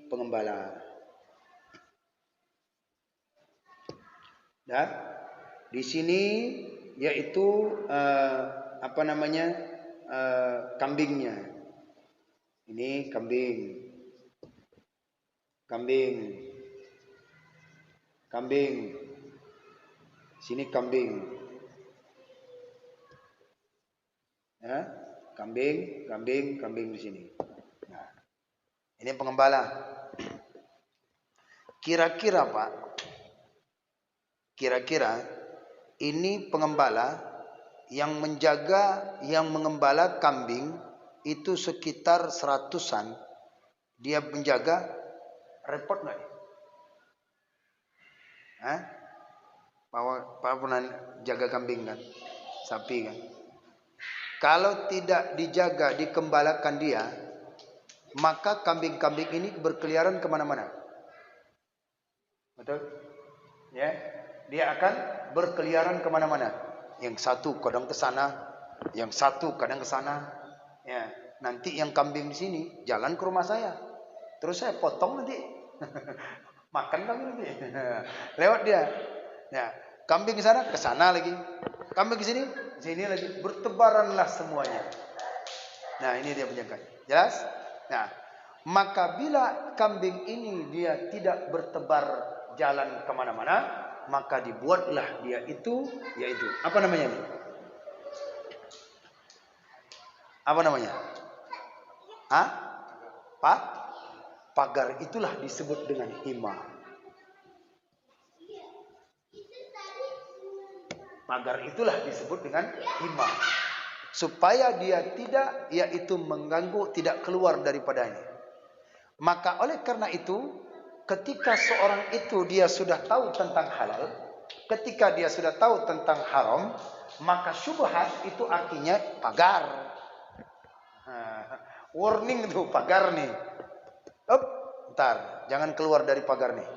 pengembala. Dan di sini yaitu kambingnya. Ini kambing. Sini kambing. Ya, kambing di sini. Nah, ini pengembala. Kira-kira Pak, ini pengembala yang mengembala kambing itu sekitar 100-an. Dia menjaga, repot nggak? Pak pernah jaga kambing kan, sapi kan? Kalau tidak dijaga, dikembalakan dia, maka kambing-kambing ini berkeliaran kemana-mana. Betul? Ya, dia akan berkeliaran kemana-mana. Yang satu kadang ke sana, yang satu kadang ke sana. Ya, nanti yang kambing di sini jalan ke rumah saya, terus saya potong nanti, makan kambing nanti, lewat dia. Ya, kambing ke sana lagi, kambing ke sini lagi, bertebaranlah semuanya. Nah, ini dia penjaga. Jelas? Nah, maka bila kambing ini dia tidak bertebar jalan kemana-mana, maka dibuatlah dia itu, yaitu apa namanya? Apa namanya? Pagar. Itulah disebut dengan hima. Pagar itulah disebut dengan hima. Supaya dia tidak, yaitu mengganggu, tidak keluar daripadanya. Maka oleh karena itu, ketika seorang itu dia sudah tahu tentang halal, ketika dia sudah tahu tentang haram, maka syubhat itu artinya pagar. Warning tuh pagar nih. Ntar jangan keluar dari pagar nih.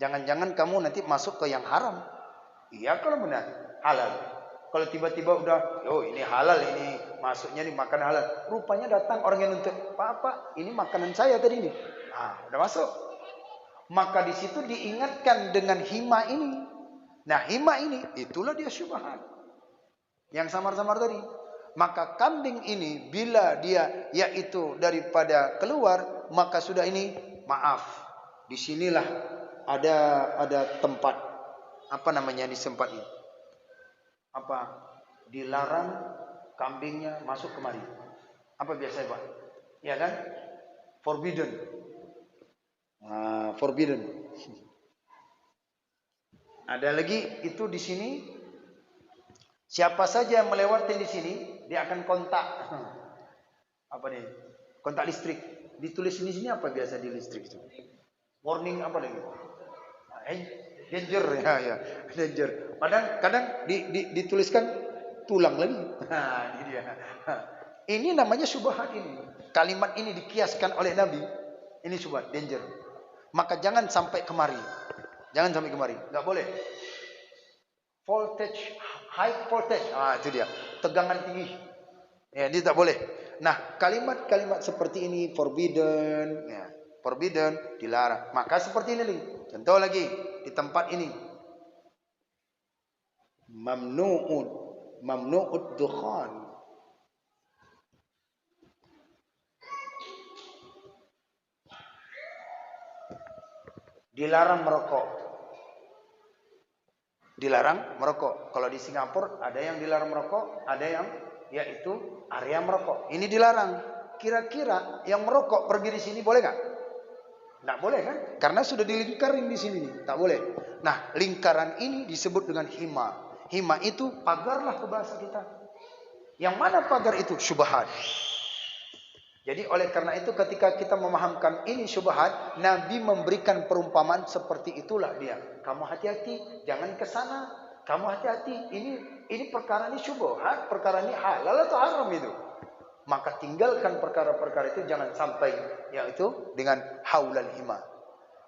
Jangan-jangan kamu nanti masuk ke yang haram. Iya kalau benar halal. Kalau tiba-tiba udah, ini halal ini, masuknya nih makan halal. Rupanya datang orang yang nuntut, Pak, ini makanan saya tadi ini. Udah masuk. Maka di situ diingatkan dengan hima ini. Nah, hima ini itulah dia syubhat. Yang samar-samar tadi. Maka kambing ini bila dia yaitu daripada keluar, maka sudah ini maaf. Disinilah ada tempat apa namanya di tempat ini? Apa? Dilarang kambingnya masuk kemari. Apa biasanya Pak? Ya kan? Forbidden. Forbidden. Ada lagi itu di sini. Siapa saja yang melewati di sini, dia akan kontak. Apa nih? Kontak listrik. Ditulis di sini apa biasa di listrik itu? Warning apa lagi? Danger ya. Danger. Kadang dituliskan tulang lagi. Ini dia. Ini namanya syubhat ini. Kalimat ini dikiaskan oleh Nabi. Ini syubhat, danger. Maka jangan sampai kemari. Enggak boleh. Voltage, high voltage. Itu dia. Tegangan tinggi. Ya, ini tak boleh. Nah, kalimat-kalimat seperti ini forbidden, ya. Forbidden, dilarang. Maka seperti ini nih. Contoh lagi di tempat ini. Mamnu'ud dukhan. Dilarang merokok. Kalau di Singapura ada yang dilarang merokok, ada yang yaitu area merokok. Ini dilarang. Kira-kira yang merokok pergi di sini boleh nggak? Nggak boleh kan? Karena sudah dilingkarin di sini nih. Tak boleh. Nah, lingkaran ini disebut dengan hima. Hima itu pagarlah ke bahasa kita. Yang mana pagar itu? Syubhat. Jadi oleh karena itu ketika kita memahamkan ini syubhat, Nabi memberikan perumpamaan seperti itulah dia. Kamu hati-hati, jangan ke sana. Kamu hati-hati, ini perkara ini syubhat, perkara ini halal atau haram itu. Maka tinggalkan perkara-perkara itu, jangan sampai yaitu dengan haulal hima.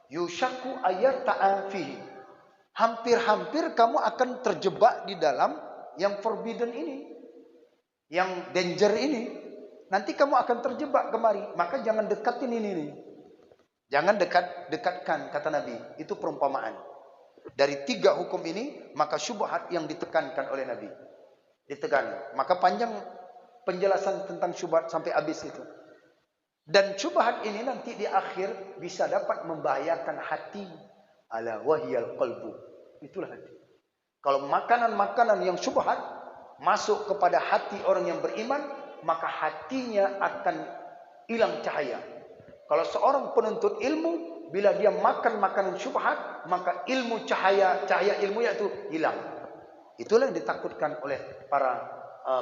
Yushaku ayat ta'afihi. Hampir-hampir kamu akan terjebak di dalam yang forbidden ini, yang danger ini, nanti kamu akan terjebak kemari. Maka jangan dekatin ini nih. Jangan dekatkan, kata Nabi. Itu perumpamaan. Dari 3 hukum ini, maka syubhat yang ditekankan oleh Nabi. Ditekan. Maka panjang penjelasan tentang syubhat sampai habis itu. Dan syubhat ini nanti di akhir bisa dapat membahayakan hati. Ala wahyal qalbu. Itulah hati. Kalau makanan-makanan yang syubhat masuk kepada hati orang yang beriman, maka hatinya akan hilang cahaya. Kalau seorang penuntut ilmu, bila dia makan makanan syubhat, maka ilmu cahaya ilmunya itu hilang. Itulah yang ditakutkan oleh para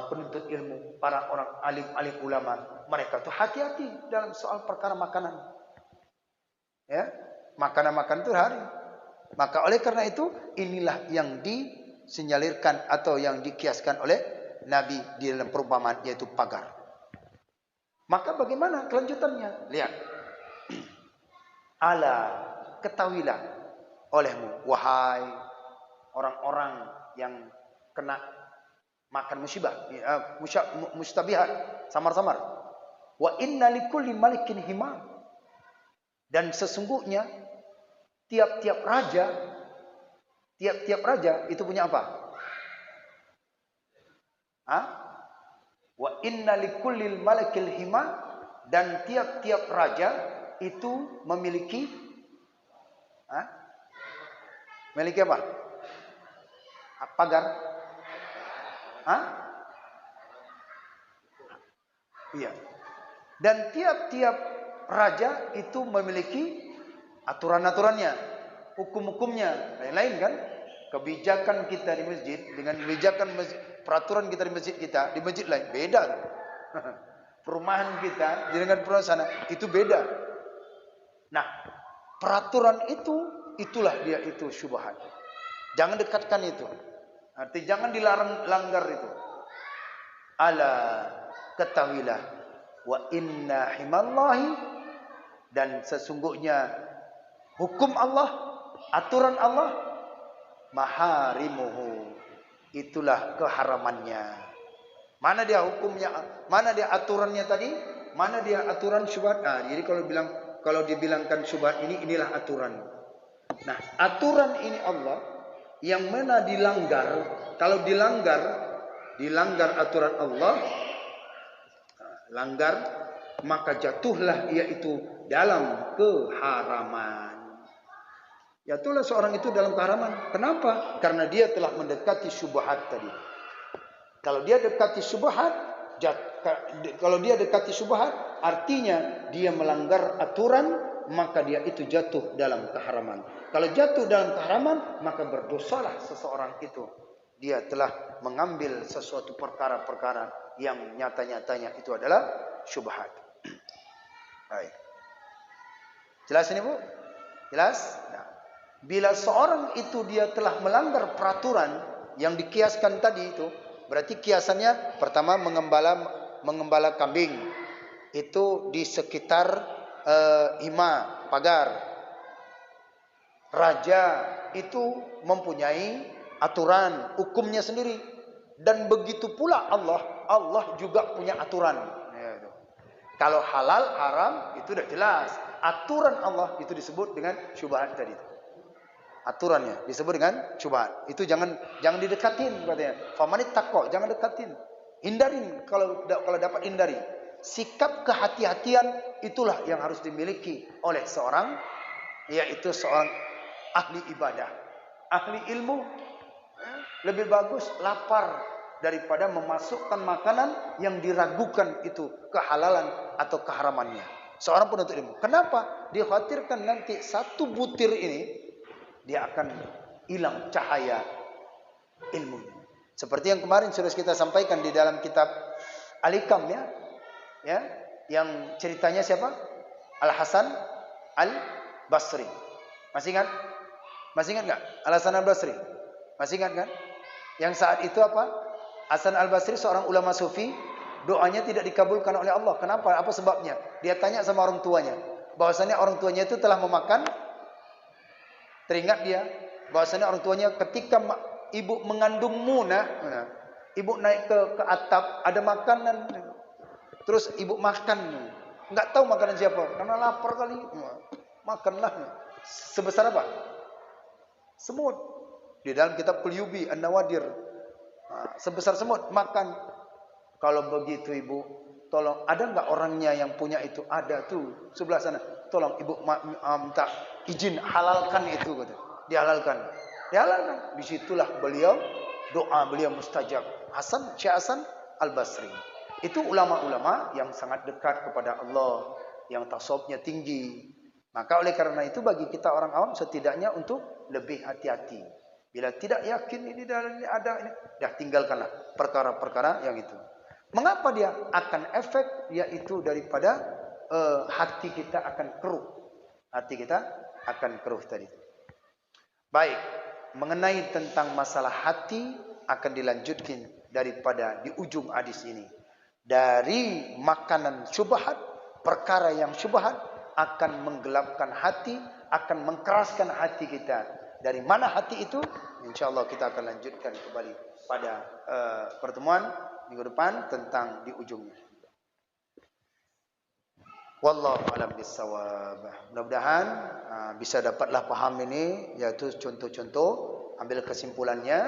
penuntut ilmu, para orang alim-alim ulama. Mereka itu hati-hati dalam soal perkara makanan. Ya, makanan-makanan itu hari. Maka oleh karena itu, inilah yang disenyalirkan atau yang dikiaskan oleh Nabi di dalam perumpamaan, yaitu pagar. Maka bagaimana kelanjutannya? Lihat. Ala, ketahuilah olehmu, wahai orang-orang yang kena makan musibah, mustabihat, samar-samar. Wa inna likulli malikin hima. Dan sesungguhnya tiap-tiap raja itu punya apa? Wa inna likulli malikil hima. Dan tiap-tiap raja itu memiliki apa? Pagar? Iya. Dan tiap-tiap raja itu memiliki aturan-aturannya, hukum-hukumnya, lain-lain kan? Kebijakan kita di masjid dengan kebijakan peraturan kita di masjid lain beda. Perumahan kita dengan perumahan sana itu beda. Nah, peraturan itulah dia itu syubhat. Jangan dekatkan itu. Artinya jangan dilarang langgar itu. Ala, ketahuilah, wa inna himallahi, dan sesungguhnya hukum Allah, aturan Allah, maharimuhu, itulah keharamannya. Mana dia hukumnya? Mana dia aturannya tadi? Mana dia aturan syubhat? Jadi kalau dibilangkan syubhat inilah aturan. Nah, aturan ini Allah yang mana dilanggar, kalau dilanggar aturan Allah, langgar, maka jatuhlah yaitu dalam keharaman. Jatuhlah seorang itu dalam keharaman. Kenapa? Karena dia telah mendekati syubhat tadi. Kalau dia dekati syubhat, artinya dia melanggar aturan, maka dia itu jatuh dalam keharaman. Kalau jatuh dalam keharaman, maka berdosalah seseorang itu. Dia telah mengambil sesuatu perkara-perkara yang nyata-nyatanya itu adalah syubhat. Baik. Jelas ini, Bu? Jelas? Nah, bila seorang itu dia telah melanggar peraturan yang dikiaskan tadi itu, berarti kiasannya pertama mengembala kambing itu di sekitar hima, pagar. Raja itu mempunyai aturan, hukumnya sendiri. Dan begitu pula Allah juga punya aturan. Kalau halal, haram itu sudah jelas. Aturan Allah itu disebut dengan syubhat tadi. Aturannya disebut dengan syubhat. Itu jangan didekatin katanya. Famanit taqwa, jangan dekatin. Hindarin kalau dapat hindari. Sikap kehati-hatian itulah yang harus dimiliki oleh seorang, yaitu seorang ahli ibadah, ahli ilmu. Lebih bagus lapar daripada memasukkan makanan yang diragukan itu kehalalan atau keharamannya. Seorang penuntut ilmu. Kenapa? Dia khawatirkan nanti satu butir ini dia akan hilang cahaya ilmunya. Seperti yang kemarin sudah kita sampaikan di dalam kitab Al-Hikam ya, yang ceritanya siapa? Al-Hasan Al-Basri. Masih ingat? Masih ingat enggak? Al-Hasan Al-Basri. Masih ingat kan? Yang saat itu apa? Hasan Al-Basri seorang ulama sufi, doanya tidak dikabulkan oleh Allah. Kenapa? Apa sebabnya? Dia tanya sama orang tuanya, bahwasanya orang tuanya itu telah memakan. Teringat dia bahwasanya orang tuanya ketika ibu mengandungmu Ibu naik ke atap, ada makanan. Terus ibu makan. Enggak tahu makanan siapa. Karena lapar kali. Makanlah. Sebesar apa? Semut. Di dalam kitab Quliyubi An-Nawadir. Sebesar semut. Makan. Kalau begitu ibu, tolong, ada enggak orangnya yang punya itu? Ada tuh, sebelah sana. Tolong ibu minta izin, halalkan itu. Dihalalkan. Dihalalkan. Disitulah beliau, doa beliau mustajab. Syekh Hasan Al-Basri. Itu ulama-ulama yang sangat dekat kepada Allah, yang tasawufnya tinggi. Maka oleh karena itu bagi kita orang awam setidaknya untuk lebih hati-hati. Bila tidak yakin ini dalam ini ada ini, dah tinggalkanlah perkara-perkara yang itu. Mengapa dia akan efek, yaitu daripada hati kita akan keruh. Hati kita akan keruh tadi. Baik, mengenai tentang masalah hati akan dilanjutkan daripada di ujung hadis ini. Dari makanan syubhat, perkara yang syubhat akan menggelapkan hati, akan mengkeraskan hati kita. Dari mana hati itu? InsyaAllah kita akan lanjutkan kembali pada pertemuan minggu depan tentang di ujungnya. Wallahu a'lam bissawab. Mudah-mudahan bisa dapatlah paham ini, yaitu contoh-contoh, ambil kesimpulannya,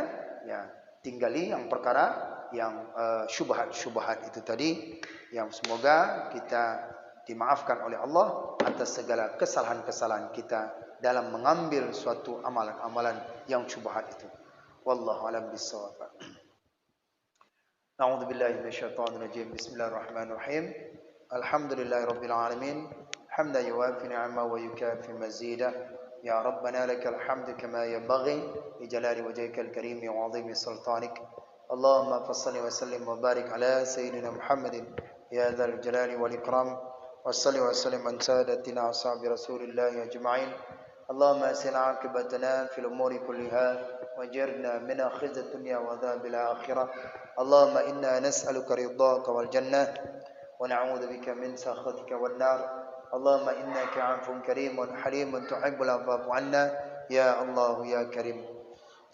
ya, tinggali yang perkara yang syubhat-syubhat itu tadi, yang semoga kita dimaafkan oleh Allah atas segala kesalahan-kesalahan kita dalam mengambil suatu amalan-amalan yang syubhat itu. Wallahu a'lam bissawab. A'udzu billahi minasyaitonir rajim. Bismillahirrahmanirrahim. Alhamdulillahirabbil alamin. Hamdan yuwafi ni'amahu wa yukafi mazidah. Ya Rabbana lakal hamdu kama yanbaghi li jalali wajhikal karim wa 'azimi sultanik. Allahumma fassalli wa sallim wa barik ala sayyidina Muhammadin ya dzal jalali wal ikram. Wa salli wa sallim an sadatina ashabi Rasulillah ajma'in. Allahumma asin 'aqibatana fil umuri kulliha wajirna min khizyid dunya wa adzabil akhirah. Allahumma inna nas'aluka ridhaka wal jannah wa na'udzu bika min sakhatika wan nar. Allahumma innaka 'afuwun karimun halimun tuhibbul 'afwa 'anna ya Allah ya Karim.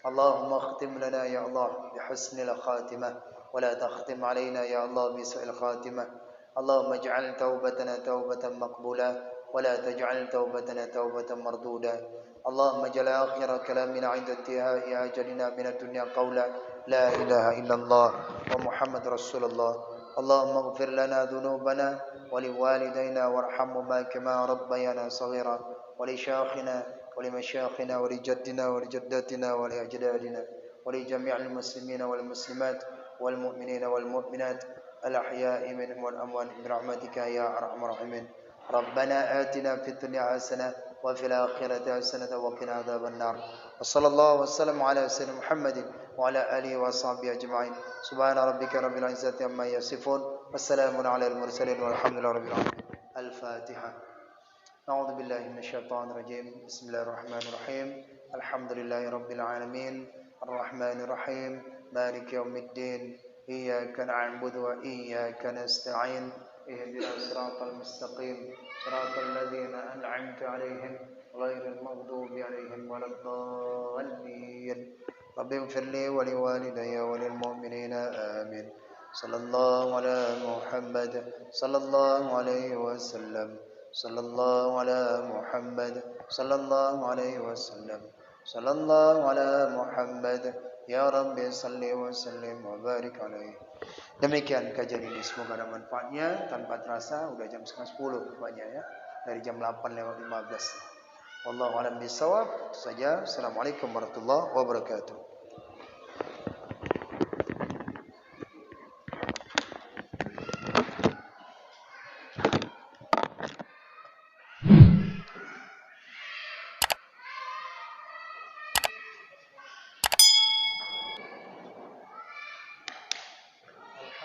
Allahumma akhtim lana ya Allah bihusnil khatimah wa la takhtim alaina ya Allah bisu'il khatimah. Allahumma ij'al taubatana taubatan maqbulah wa la taj'al taubatana taubatan mardudah. Allahumma ij'al akhir kalamina 'inda intihai ajalina min ad-dunya qawla la ilaha illallah wa Muhammadur Rasulullah. Allahumma ighfir lana dhunubana wa liwalidayna warhamhuma kama rabbayana saghira wa li shaykhina ولمشايخنا ولجدنا ولجداتنا ولأجدادنا ولجميع المسلمين والمسلمات والمؤمنين والمؤمنات الأحياء منهم والأموات برحمتك يا أرحم الراحمين. ربنا آتنا في الدنيا حسنة وفي الآخرة حسنة وقنا عذاب النار. وصلى الله وسلم على سيدنا محمد وعلى آله وصحبه أجمعين. سبحان ربك رب العزة عما يصفون والسلام على المرسلين والحمد لله رب العالمين. الفاتحة. أعوذ بالله من الشيطان الرجيم. بسم الله الرحمن الرحيم. الحمد لله رب العالمين الرحمن الرحيم مالك يوم الدين إياك نعبد وإياك نستعين اهدنا الصراط المستقيم صراط الذين أنعمت عليهم غير المغضوب عليهم ولا الضالين. رب اغفر لي ولوالدي وللمؤمنين آمين. صلى الله على محمد صلى الله عليه وسلم. صلى الله على محمد صلى الله عليه وسلم. صلى الله على محمد ya Rabbi salli wa sallim wa barik alaihi. Demikian kajian ini, semoga ada manfaatnya. Tanpa terasa udah jam 9:30 rupanya ya, dari jam 8:15. Wallahu a'lam bishawab. Saja. Assalamualaikum warahmatullahi wabarakatuh.